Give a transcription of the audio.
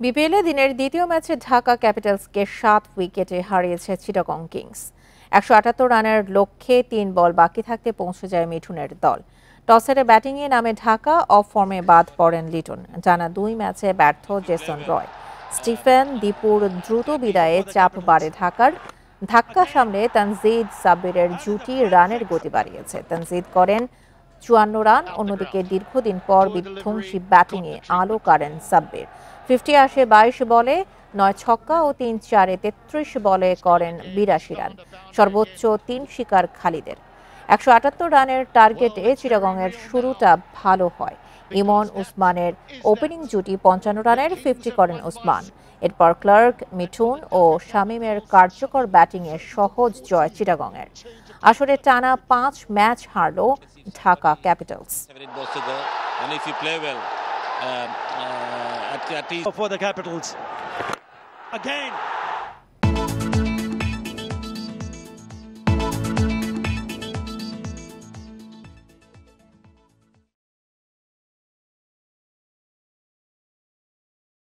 বিপিএলে দিনের দ্বিতীয় ম্যাচে ঢাকা ক্যাপিটালসকে ৭ উইকেটে হারিয়েছে চিটাগং কিংস। ১৭৮ রানের লক্ষ্যে ৩ বল বাকি থাকতে পৌঁছে যায় মিঠুনের দল। টস হেরে ব্যাটিংয়ে নামে ঢাকা, অফ ফর্মে বাদ পড়েন লিটন। টানা ২ ম্যাচে ব্যর্থ জেসন রয়। স্টিফেন দীপুর দ্রুত বিদায়ে চাপ বাড়ে ঢাকার। ধাক্কা সামলে তানজিদ সাব্বিরের জুটি রানের গতি বাড়িয়েছে। তানজিদ করেন ৫৪ রান। অন্যদিকে দীর্ঘদিন পর বিধ্বংসী ব্যাটিংয়ে আলো কাড়েন সাব্বির। 50 আসে ২২ বলে, ৯ ছক্কা ও ৩-৪-এ ৩৩ বলে করেন ৮২ রান। সর্বোচ্চ ৩ শিকার খালিদের। ১৭৮ রানের টার্গেটে চিটাগংয়ের শুরুটা ভালো হয়। ইমন উসমানের ওপেনিং জুটি ৫৫ রানের 50 করেন উসমান। এরপর ক্লার্ক, মিঠুন ও শামীমের কার্যকর ব্যাটিংয়ে সহজ জয় চিটাগংয়ের। আসরে টানা ৫ ম্যাচ হারল Dhaka Capitals. For the Capitals again.